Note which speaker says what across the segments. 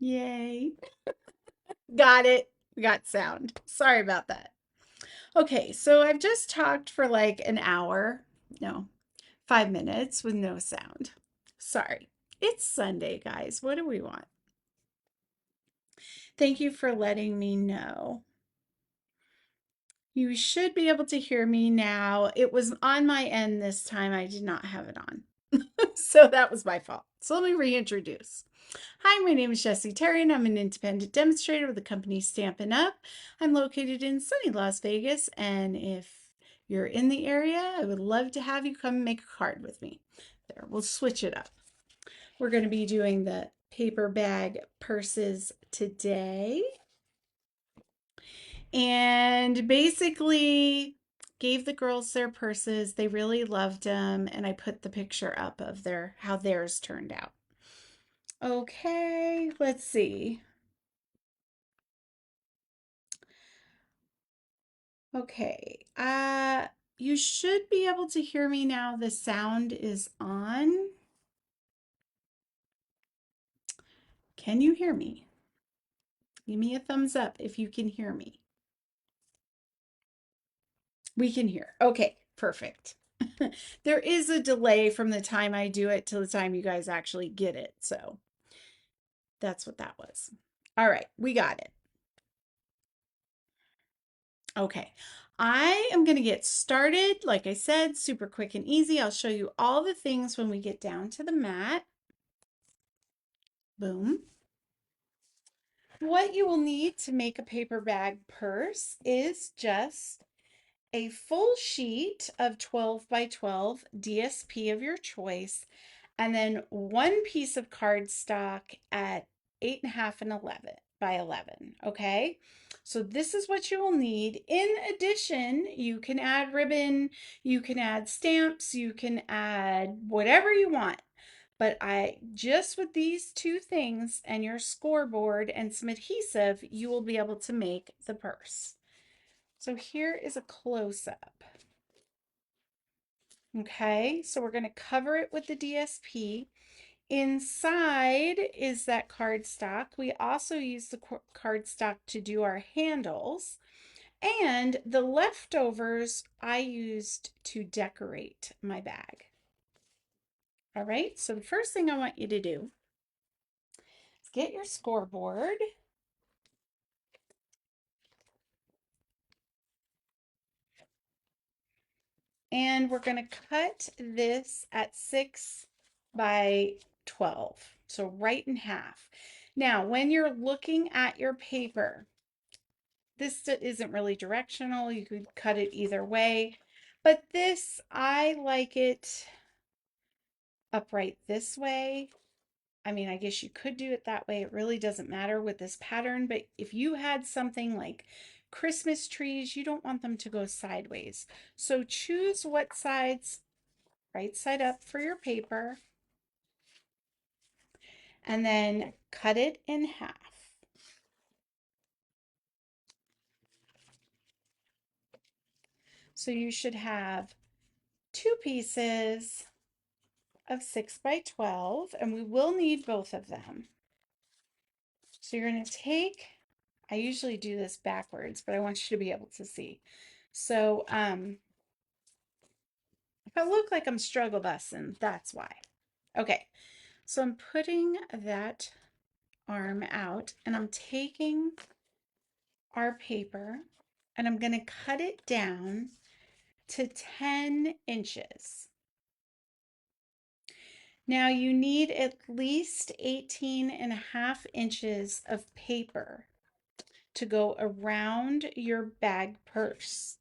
Speaker 1: Yay. Got it. We got sound. Sorry about that. Okay, so I've just talked for like an hour. No, 5 minutes with no sound. Sorry. It's Sunday, guys. What do we want? Thank you for letting me know. You should be able to hear me now. It was on my end this time. I did not have it on. So that was my fault. So let me reintroduce. Hi, my name is Jessie Terry, and I'm an independent demonstrator with the company Stampin' Up. I'm located in sunny Las Vegas, and if you're in the area, I would love to have you come make a card with me. There, we'll switch it up. We're going to be doing the paper bag purses today. And basically gave the girls their purses. They really loved them, and I put the picture up of their how theirs turned out. Okay, let's see. Okay. You should be able to hear me now. The sound is on. Can you hear me? Give me a thumbs up if you can hear me. We can hear. Okay, perfect. There is a delay from the time I do it to the time you guys actually get it. So that's what that was. All right, we got it. Okay, I am going to get started. Like I said, super quick and easy. I'll show you all the things when we get down to the mat. Boom. What you will need to make a paper bag purse is just a full sheet of 12 by 12 DSP of your choice, and then one piece of cardstock at 8.5 and 11 by 11. Okay, so this is what you will need. In addition, you can add ribbon, you can add stamps, you can add whatever you want. But I just with these two things and your scoreboard and some adhesive, you will be able to make the purse. So here is a close-up. Okay, so we're going to cover it with the DSP. Inside is that cardstock. We also use the cardstock to do our handles. And the leftovers I used to decorate my bag. All right, so the first thing I want you to do is get your scoreboard. And we're going to cut this at 6 by 12. So right in half. Now, when you're looking at your paper, this isn't really directional. You could cut it either way. But this, I like it upright this way. I mean, I guess you could do it that way. It really doesn't matter with this pattern. But if you had something like Christmas trees, you don't want them to go sideways. So choose what sides, right side up for your paper, and then cut it in half. So you should have two pieces of 6 by 12, and we will need both of them. So you're going to take, I usually do this backwards, but I want you to be able to see. So if I look like I'm struggle busting, that's why. Okay, so I'm putting that arm out, and I'm taking our paper, and I'm going to cut it down to 10 inches. Now you need at least 18.5 inches of paper to go around your bag purse.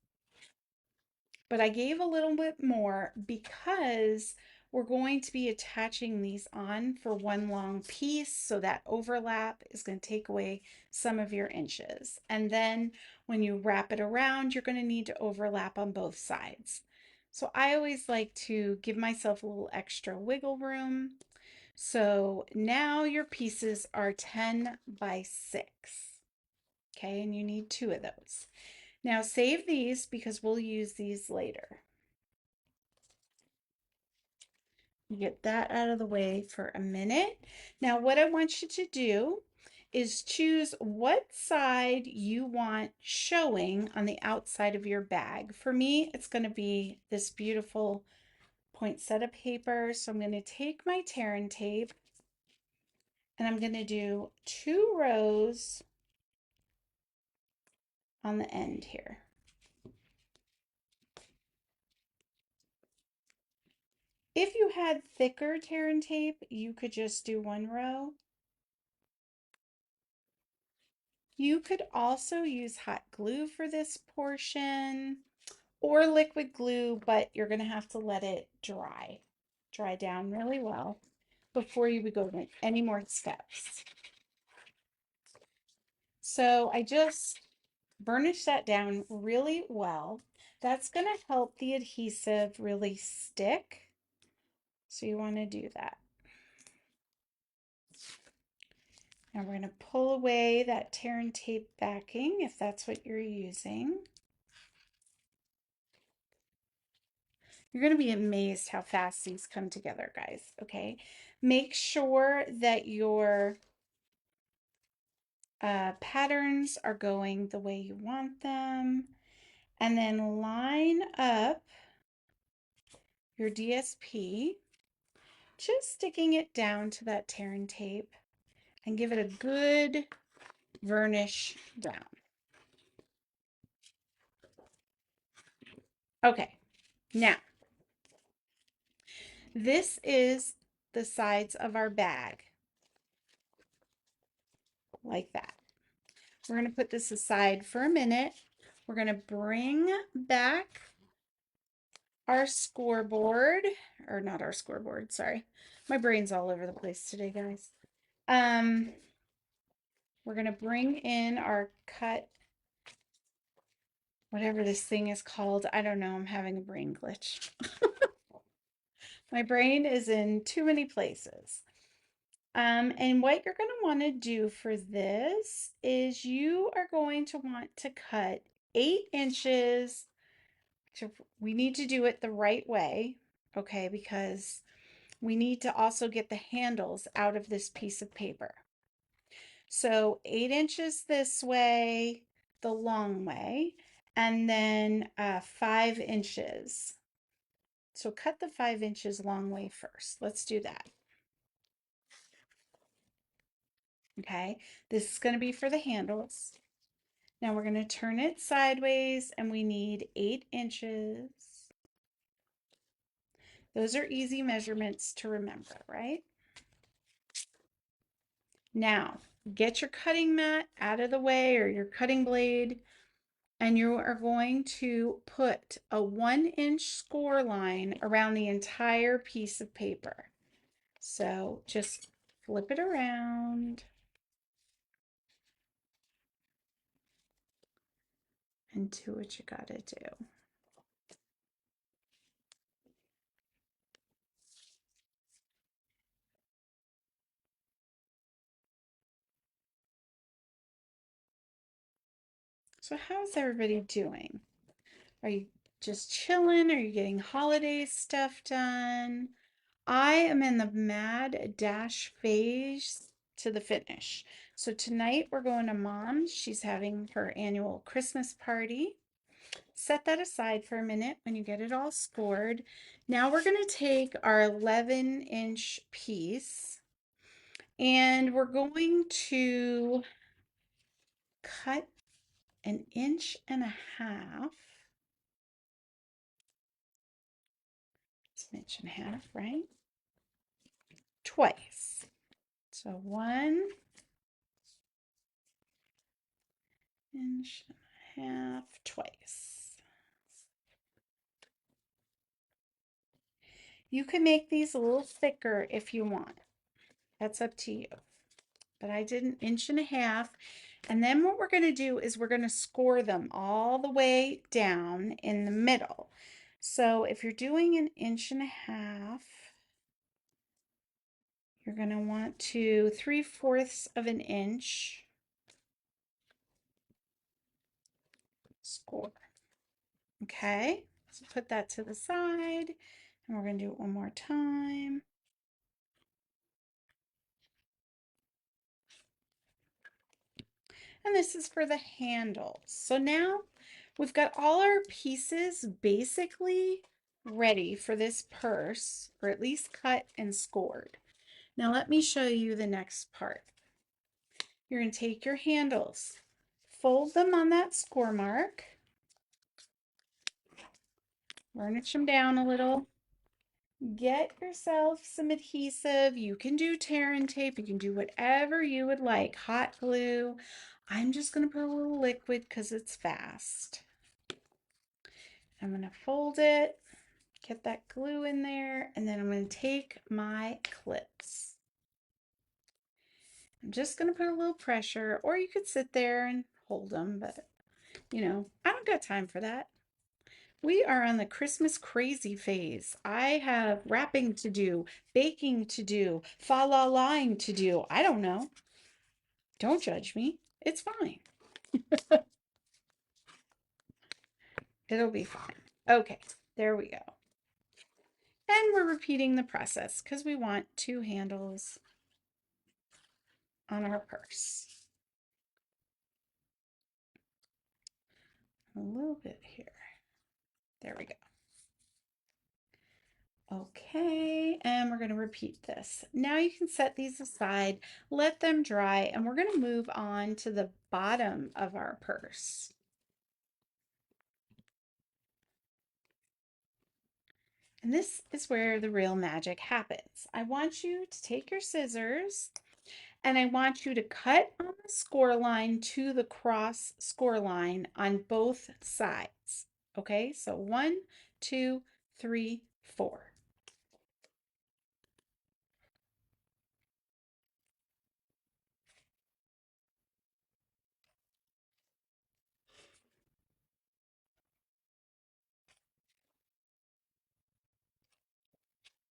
Speaker 1: But I gave a little bit more because we're going to be attaching these on for one long piece, so that overlap is going to take away some of your inches. And then when you wrap it around, you're going to need to overlap on both sides. So I always like to give myself a little extra wiggle room. So now your pieces are 10 by 6. Okay, and you need two of those. Now save these because we'll use these later. Get that out of the way for a minute. Now what I want you to do is choose what side you want showing on the outside of your bag. For me, it's going to be this beautiful poinsettia paper. So I'm going to take my tear and tape and I'm going to do 2 rows on the end here. If you had thicker tear and tape, you could just do 1 row. You could also use hot glue for this portion or liquid glue, but you're going to have to let it dry down really well before you would go to any more steps. So I just burnished that down really well. That's going to help the adhesive really stick. So you want to do that. Now we're going to pull away that tear and tape backing if that's what you're using. You're going to be amazed how fast these come together, guys, okay? Make sure that your patterns are going the way you want them. And then line up your DSP, just sticking it down to that tear and tape and give it a good varnish down. Okay, now this is the sides of our bag, like that. We're going to put this aside for a minute. We're going to bring back our scoreboard, or not our scoreboard, sorry. My brain's all over the place today, guys. We're going to bring in our cut, whatever this thing is called. I don't know. I'm having a brain glitch. My brain is in too many places. And what you're going to want to do for this is you are going to want to cut 8 inches. We need to do it the right way, okay, because we need to also get the handles out of this piece of paper. So 8 inches this way, the long way, and then 5 inches. So cut the 5 inches long way first. Let's do that. Okay, this is going to be for the handles. Now we're going to turn it sideways and we need 8 inches. Those are easy measurements to remember, right? Now, get your cutting mat out of the way or your cutting blade, and you are going to put a 1-inch score line around the entire piece of paper. So just flip it around and do what you gotta do. So how's everybody doing? Are you just chilling? Are you getting holiday stuff done? I am in the mad dash phase to the finish. So tonight we're going to Mom's. She's having her annual Christmas party. Set that aside for a minute when you get it all scored. Now we're going to take our 11-inch piece and we're going to cut 1.5 inches. It's 1.5 inches, right? Twice. So 1.5 inches twice. You can make these a little thicker if you want. That's up to you. But I did 1.5 inches. And then what we're going to do is we're going to score them all the way down in the middle. So if you're doing 1.5 inches, you're going to want to 3/4 of an inch score. Okay, so put that to the side and we're going to do it one more time. and this is for the handles. So now we've got all our pieces basically ready for this purse, or at least cut and scored. Now let me show you the next part. You're going to take your handles, fold them on that score mark, burnish them down a little, get yourself some adhesive. You can do tear and tape, you can do whatever you would like, hot glue. I'm just going to put a little liquid because it's fast. I'm going to fold it, get that glue in there, and then I'm going to take my clips. I'm just going to put a little pressure, or you could sit there and hold them, but you know, I don't got time for that. We are on the Christmas crazy phase. I have wrapping to do, baking to do, fa la laing to do. I don't know. Don't judge me. It's fine. It'll be fine. Okay, there we go. And we're repeating the process because we want two handles on our purse. A little bit here. There we go. Okay, and we're going to repeat this. Now you can set these aside, let them dry, and we're going to move on to the bottom of our purse. And this is where the real magic happens. I want you to take your scissors and I want you to cut on the score line to the cross score line on both sides. Okay, so 1, 2, 3, 4.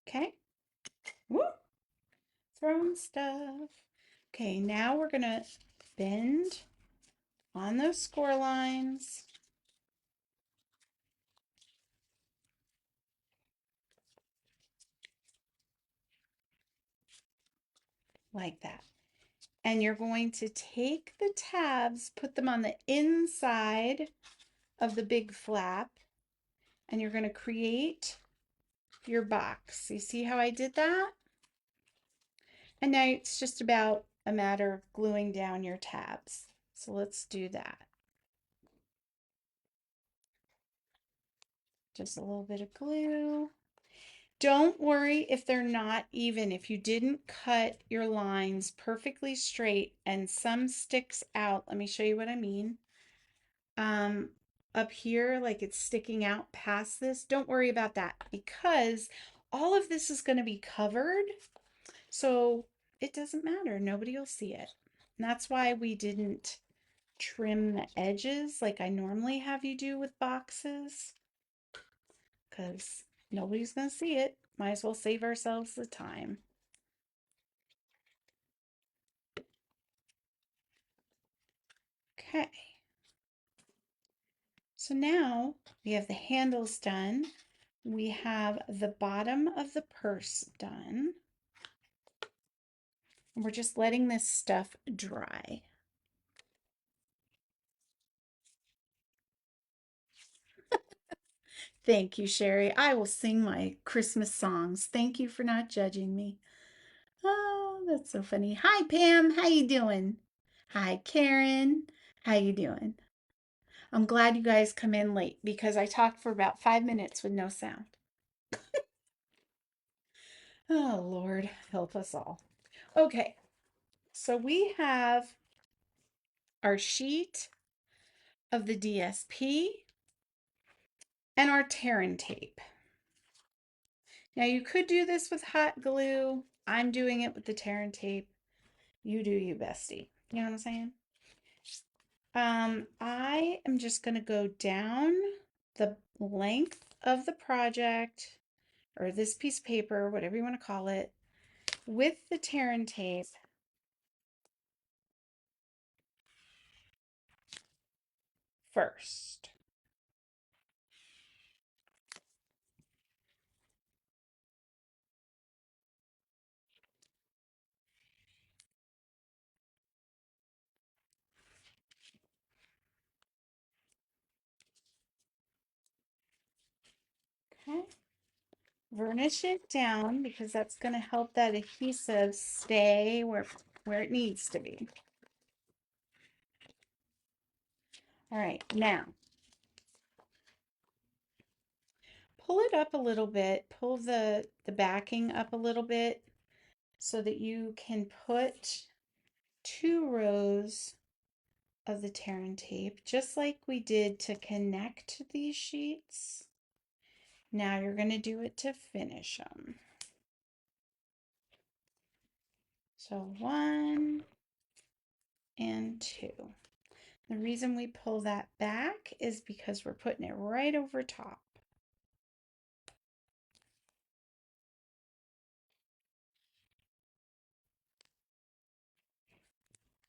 Speaker 1: Okay, woo, throwing stuff. Okay, now we're gonna bend on those score lines like that. And you're going to take the tabs, put them on the inside of the big flap, and you're going to create your box. You see how I did that? And now it's just about a matter of gluing down your tabs. So let's do that. Just a little bit of glue. Don't worry if they're not even, if you didn't cut your lines perfectly straight and some sticks out. Let me show you what I mean. Up here, like it's sticking out past this, don't worry about that because all of this is going to be covered. So it doesn't matter. Nobody will see it. And that's why we didn't trim the edges like I normally have you do with boxes because nobody's going to see it. Might as well save ourselves the time. Okay. So now we have the handles done. We have the bottom of the purse done. And we're just letting this stuff dry. Thank you, Sherry. I will sing my Christmas songs. Thank you for not judging me. Oh, that's so funny. Hi, Pam. How you doing? Hi, Karen. How you doing? I'm glad you guys come in late because I talked for about 5 minutes with no sound. Oh, Lord, help us all. Okay, so we have our sheet of the DSP and our tear and tape. Now you could do this with hot glue. I'm doing it with the tear and tape. You do you, bestie. You know what I'm saying? I am just going to go down the length of the project or this piece of paper, whatever you want to call it, with the tear and tape first. Okay. Varnish it down because that's going to help that adhesive stay where it needs to be. All right, now pull it up a little bit, pull the backing up a little bit so that you can put 2 rows of the tear and tape, just like we did to connect these sheets. Now you're going to do it to finish them. So 1 and 2. The reason we pull that back is because we're putting it right over top.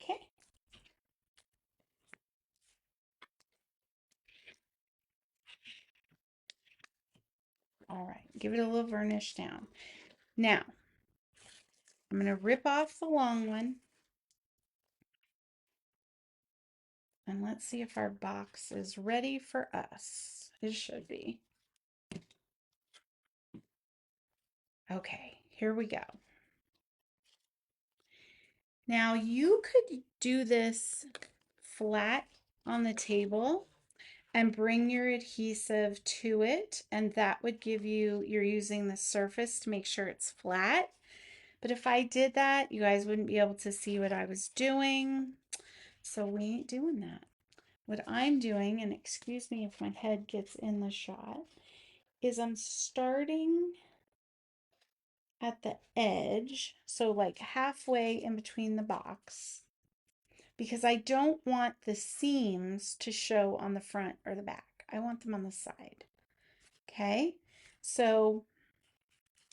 Speaker 1: Okay. All right, give it a little varnish down. Now, I'm going to rip off the long one. And let's see if our box is ready for us. It should be. Okay, here we go. Now you could do this flat on the table and bring your adhesive to it, and that would give you, you're using the surface to make sure it's flat. But if I did that, you guys wouldn't be able to see what I was doing. So we ain't doing that. What I'm doing, and excuse me if my head gets in the shot, is I'm starting at the edge, so like halfway in between the box, because I don't want the seams to show on the front or the back. I want them on the side. Okay, so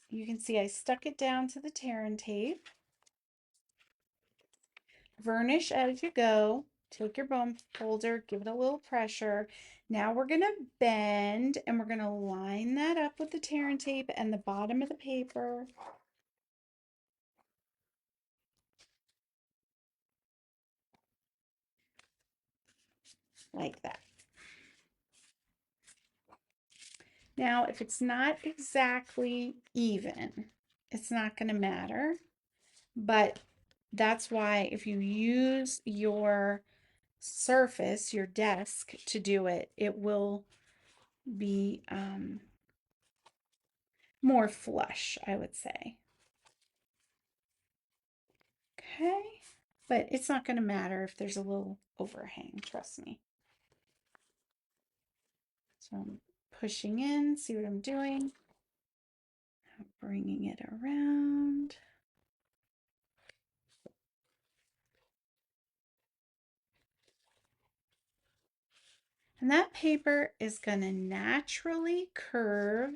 Speaker 1: you can see I stuck it down to the tear and tape. Varnish as you go. Take your bone folder, give it a little pressure. Now we're going to bend and we're going to line that up with the tear and tape and the bottom of the paper. Like that. Now, if it's not exactly even, it's not going to matter. But that's why if you use your surface, your desk, to do it, it will be more flush, I would say. Okay, but it's not going to matter if there's a little overhang, trust me. So I'm pushing in, see what I'm doing. I'm bringing it around. And that paper is going to naturally curve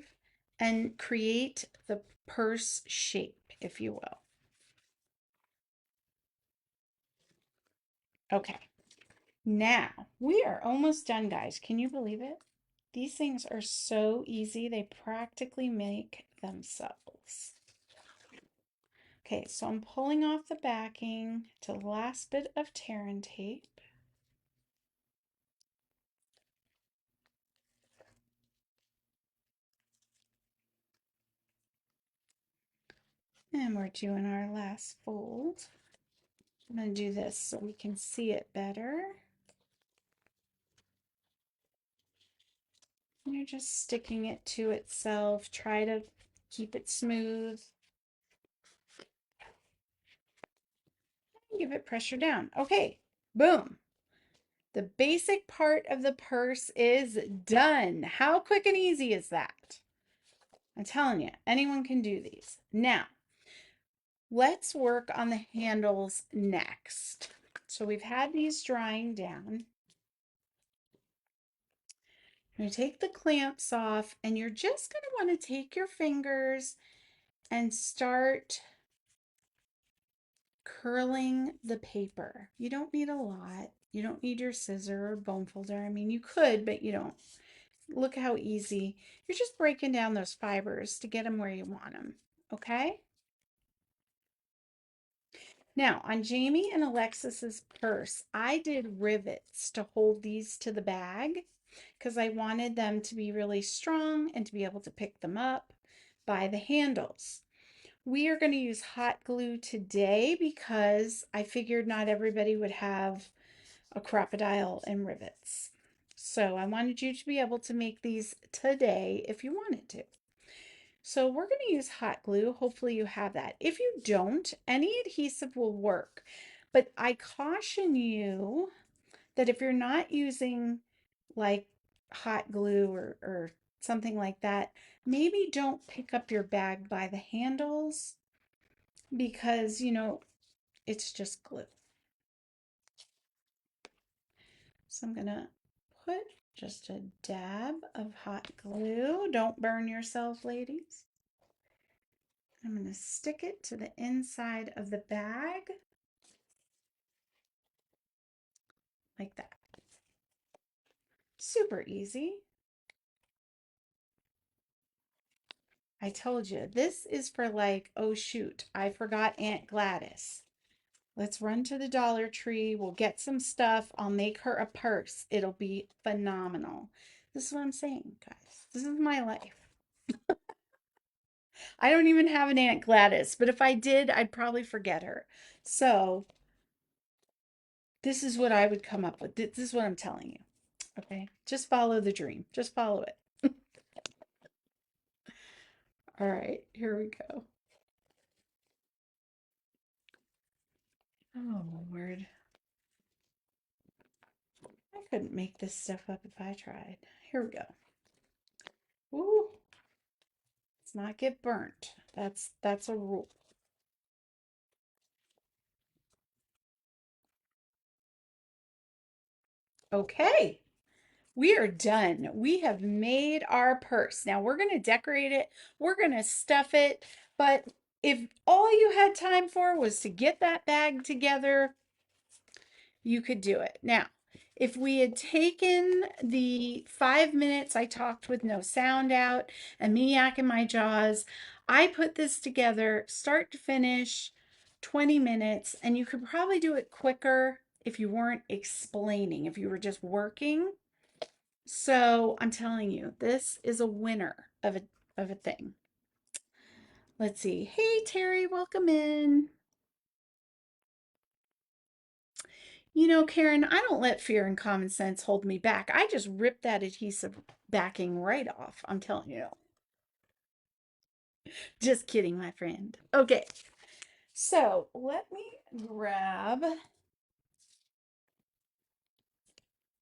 Speaker 1: and create the purse shape, if you will. Okay, now we are almost done, guys. Can you believe it? These things are so easy, they practically make themselves. Okay, so I'm pulling off the backing to the last bit of tear and tape. And we're doing our last fold. I'm going to do this so we can see it better. You're just sticking it to itself. Try to keep it smooth. Give it pressure down. Okay, boom. The basic part of the purse is done. How quick and easy is that? I'm telling you, anyone can do these. Now, let's work on the handles next. So we've had these drying down. You're going to take the clamps off and you're just going to want to take your fingers and start curling the paper. You don't need a lot. You don't need your scissor or bone folder. I mean, you could, but you don't. Look how easy. You're just breaking down those fibers to get them where you want them. Okay? Now, on Jamie and Alexis's purse, I did rivets to hold these to the bag. because I wanted them to be really strong and to be able to pick them up by the handles. We are going to use hot glue today because I figured not everybody would have a crocodile and rivets. So I wanted you to be able to make these today if you wanted to. So we're going to use hot glue. Hopefully you have that. If you don't, any adhesive will work. But I caution you that if you're not using like hot glue or something like that, maybe don't pick up your bag by the handles because, it's just glue. So I'm going to put just a dab of hot glue. Don't burn yourself, ladies. I'm going to stick it to the inside of the bag like that. Super easy. I told you, this is for like, oh shoot, I forgot Aunt Gladys. Let's run to the Dollar Tree. We'll get some stuff. I'll make her a purse. It'll be phenomenal. This is what I'm saying, guys. This is my life. I don't even have an Aunt Gladys, but if I did, I'd probably forget her. So this is what I would come up with. This is what I'm telling you. Okay. Just follow the dream. Just follow it. All right, here we go. Oh, Lord. I couldn't make this stuff up if I tried. Here we go. Ooh, let's not get burnt. That's a rule. Okay. We are done. We have made our purse. Now we're going to decorate it. We're going to stuff it. But if all you had time for was to get that bag together, you could do it. Now, if we had taken the 5 minutes I talked with no sound out and me yakking my jaws, I put this together start to finish, 20 minutes, and you could probably do it quicker if you weren't explaining, if you were just working. So I'm telling you, this is a winner of a thing. Let's see. Hey Terry, welcome in. Karen, I don't let fear and common sense hold me back. I just rip that adhesive backing right off. I'm telling you. Just kidding, my friend. Okay, so let me grab,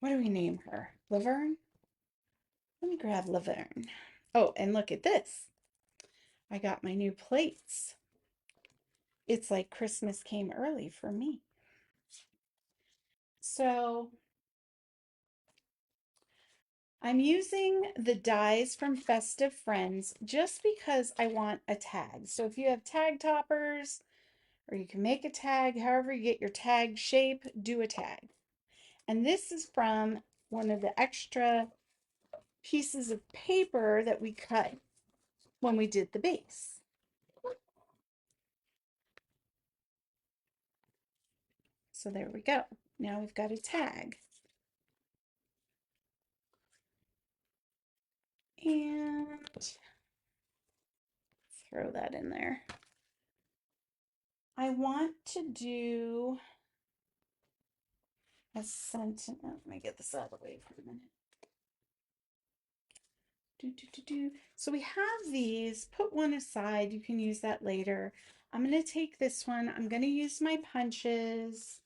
Speaker 1: what do we name her? Laverne? Let me grab Laverne. Oh, and look at this. I got my new plates. It's like Christmas came early for me. So I'm using the dies from Festive Friends just because I want a tag. So if you have tag toppers, or you can make a tag, however you get your tag shape, do a tag. And this is from one of the extra pieces of paper that we cut when we did the base. So there we go. Now we've got a tag. And throw that in there. I want to do a sentence. Let me get this out of the way for a minute. So we have these, put one aside. You can use that later. I'm going to take this one. I'm going to use my punches.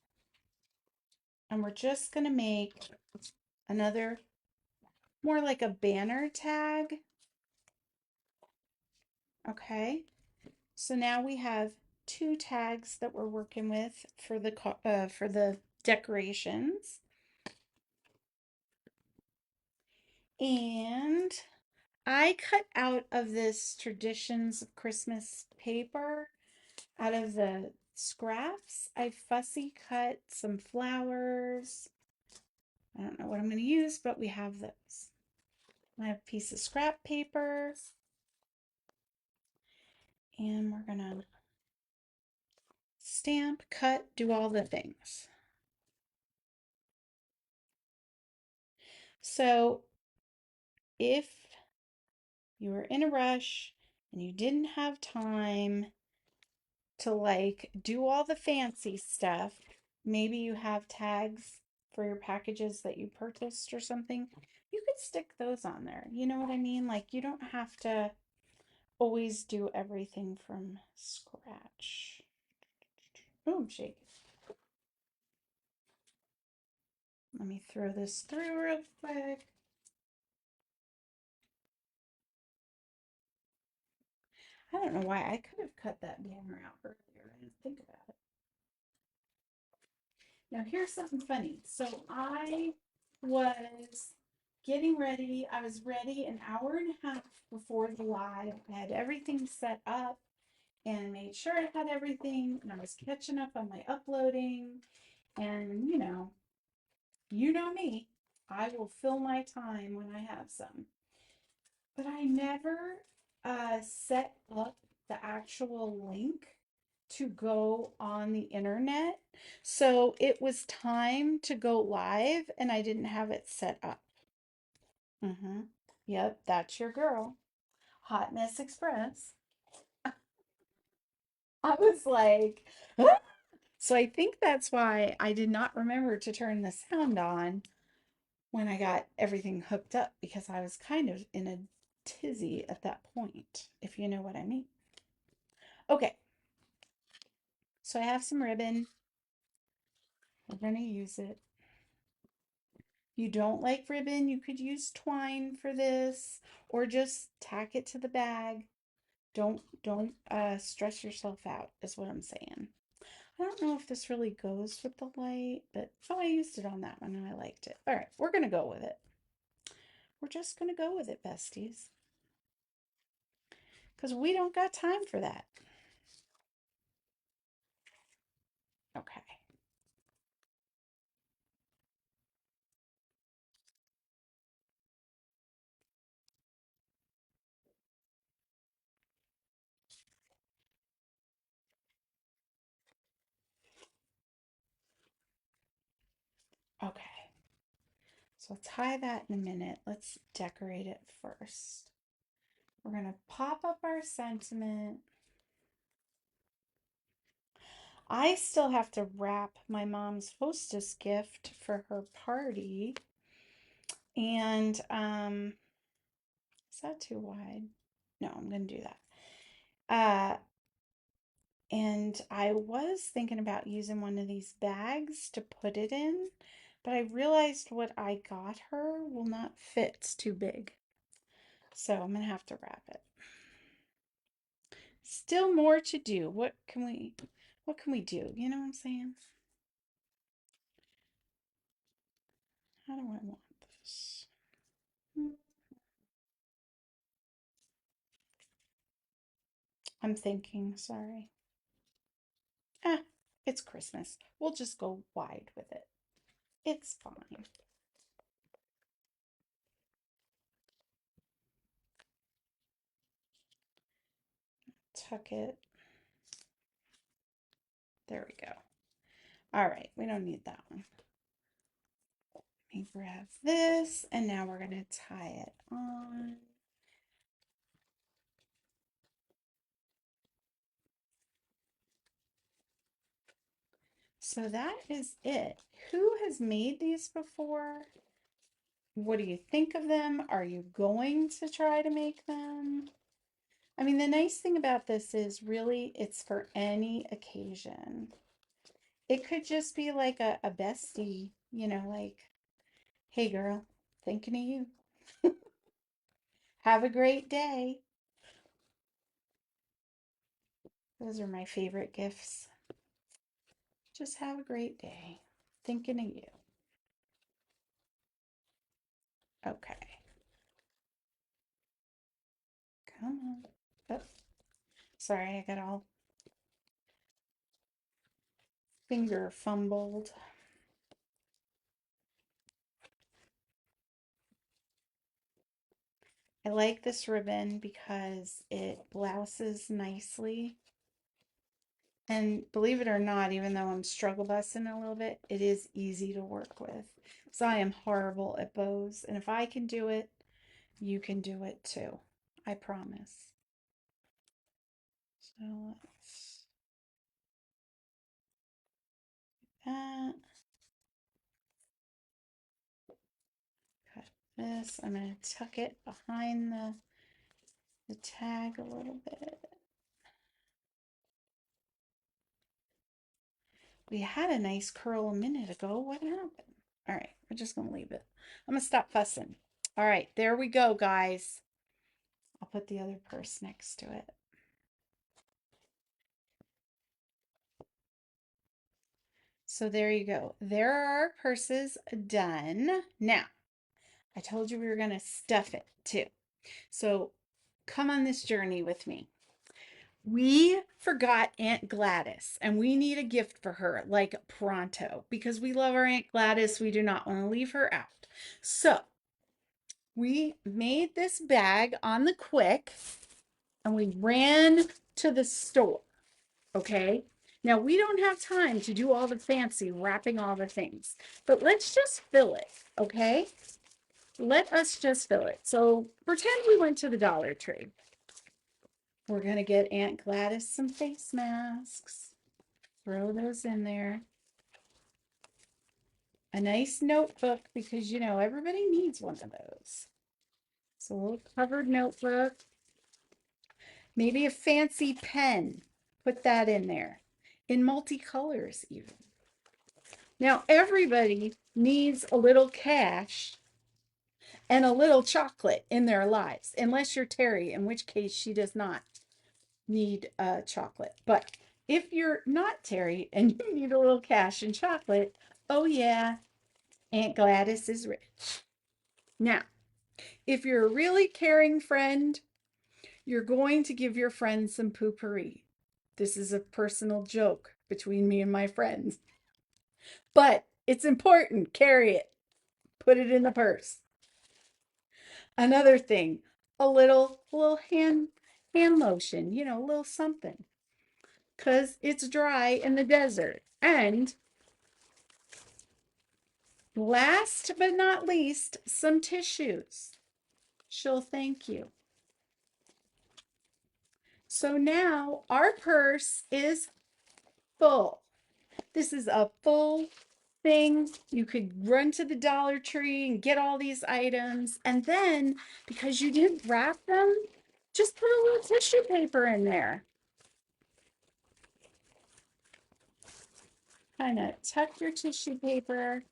Speaker 1: And we're just going to make another, more like a banner tag. Okay. So now we have two tags that we're working with for the decorations. And I cut out of this Traditions of Christmas paper, out of the scraps. I fussy cut some flowers. I don't know what I'm going to use, but we have those. I have a piece of scrap paper. And we're going to stamp, cut, do all the things. So if you were in a rush and you didn't have time to like do all the fancy stuff, maybe you have tags for your packages that you purchased or something, you could stick those on there. You know what I mean? Like you don't have to always do everything from scratch. Boom, shake. Let me throw this through real quick. I don't know why I could have cut that banner out earlier. I didn't think about it. Now, here's something funny. So, I was getting ready. I was ready an hour and a half before the live. I had everything set up and made sure I had everything. And I was catching up on my uploading. And, you know me, I will fill my time when I have some. But I never set up the actual link to go on the internet. So it was time to go live and I didn't have it set up. Mm-hmm. Yep, that's your girl. Hot Mess Express. I was like, "Ah!" So I think that's why I did not remember to turn the sound on when I got everything hooked up because I was kind of in a tizzy at that point, if you know what I mean. Okay, so I have some ribbon. We're going to use it. You don't like ribbon, you could use twine for this or just tack it to the bag. Don't stress yourself out is what I'm saying. I don't know if this really goes with the light, but oh, I used it on that one and I liked it. All right, we're going to go with it. We're just going to go with it, besties, because we don't got time for that. Okay. Okay. So I'll tie that in a minute. Let's decorate it first. We're going to pop up our sentiment. I still have to wrap my mom's hostess gift for her party. And is that too wide? No, I'm going to do that. Uh and I was thinking about using one of these bags to put it in, but I realized what I got her will not fit. It's too big. So I'm going to have to wrap it. Still more to do. What can we do? You know what I'm saying? How do I want this? I'm thinking, sorry. Ah, it's Christmas. We'll just go wide with it. It's fine. Tuck it. There we go. All right, we don't need that one. Let me grab this, and now we're going to tie it on. So that is it. Who has made these before? What do you think of them? Are you going to try to make them? I mean, the nice thing about this is really it's for any occasion. It could just be like a bestie, like, hey girl, thinking of you. Have a great day. Those are my favorite gifts. Just have a great day. Thinking of you. Okay. Come on. Oh, sorry, I got all finger fumbled. I like this ribbon because it blouses nicely And believe it or not, even though I'm struggle busting a little bit, it is easy to work with. So I am horrible at bows. And if I can do it, you can do it too. I promise. So let's do that. Cut this. I'm going to tuck it behind the tag a little bit. We had a nice curl a minute ago. What happened? All right, we're just going to leave it. I'm going to stop fussing. All right, there we go, guys. I'll put the other purse next to it. So there you go. There are our purses done. Now, I told you we were going to stuff it too. So come on this journey with me. We forgot Aunt Gladys and we need a gift for her like pronto because we love our Aunt Gladys. We do not want to leave her out. So we made this bag on the quick and we ran to the store. Okay. Now we don't have time to do all the fancy wrapping all the things, but let's just fill it. Okay. Let us just fill it. So pretend we went to the Dollar Tree. We're going to get Aunt Gladys some face masks. Throw those in there. A nice notebook because, you know, everybody needs one of those. So a little covered notebook. Maybe a fancy pen. Put that in there. In multicolors even. Now, everybody needs a little cash and a little chocolate in their lives, unless you're Terry, in which case she does not need chocolate. But if you're not Terry and you need a little cash and chocolate, oh yeah, Aunt Gladys is rich. Now, if you're a really caring friend, you're going to give your friend some poopery. This is a personal joke between me and my friends. But it's important. Carry it. Put it in the purse. Another thing, a little hand lotion, you know, a little something. Cause it's dry in the desert. And last but not least, some tissues. She'll thank you. So now our purse is full. This is a full thing. You could run to the Dollar Tree and get all these items. And then, because you didn't wrap them, just put a little tissue paper in there. Kind of tuck your tissue paper.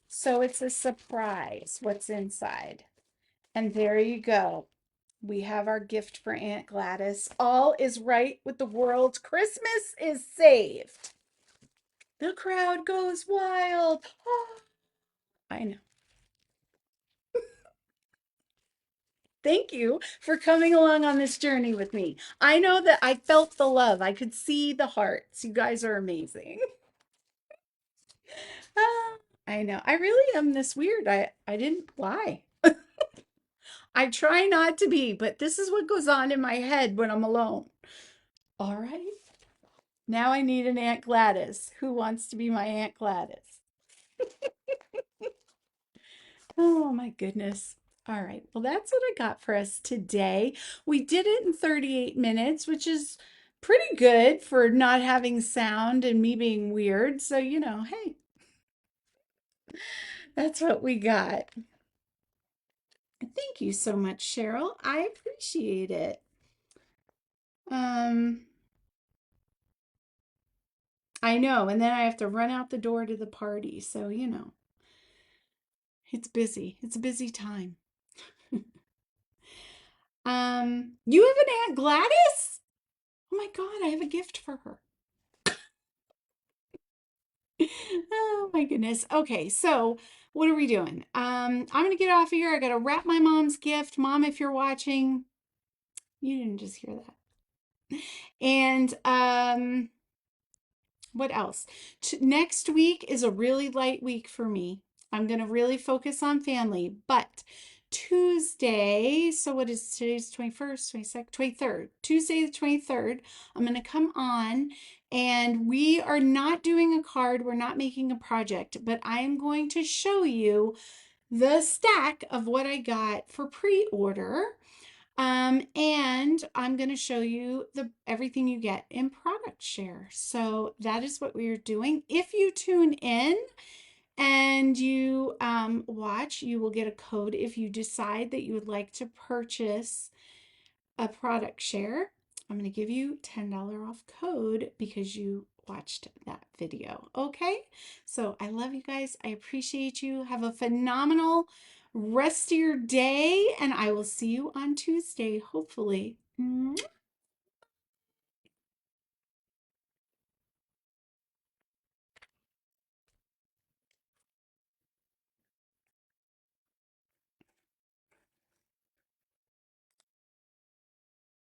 Speaker 1: So it's a surprise what's inside. And there you go. We have our gift for Aunt Gladys. All is right with the world. Christmas is saved. The crowd goes wild. Oh, I know. Thank you for coming along on this journey with me. I know that I felt the love. I could see the hearts. You guys are amazing. Ah, I know. I really am this weird. I didn't lie. I try not to be, but this is what goes on in my head when I'm alone. All right. Now I need an Aunt Gladys. Who wants to be my Aunt Gladys? Oh my goodness. All right. Well, that's what I got for us today. We did it in 38 minutes, which is pretty good for not having sound and me being weird. So, you know, hey, that's what we got. Thank you so much, Cheryl. I appreciate it. Um, I know, and then I have to run out the door to the party. So, you know, it's busy. It's a busy time. You have an Aunt Gladys? Oh my God, I have a gift for her. Oh my goodness. Okay, so what are we doing? I'm gonna get off of here. I gotta wrap my mom's gift. Mom, if you're watching, you didn't just hear that. And what else? Next week is a really light week for me. I'm gonna really focus on family, but Tuesday. So what is today's 21st, 22nd, 23rd? Tuesday the 23rd. I'm going to come on and we are not doing a card. We're not making a project, but I am going to show you the stack of what I got for pre-order. And I'm going to show you everything you get in product share. So that is what we are doing. If you tune in and you watch, you will get a code if you decide that you would like to purchase a product share. I'm going to give you $10 off code because you watched that video. Okay, so I love you guys. I appreciate you. Have a phenomenal rest of your day, and I will see you on Tuesday, hopefully.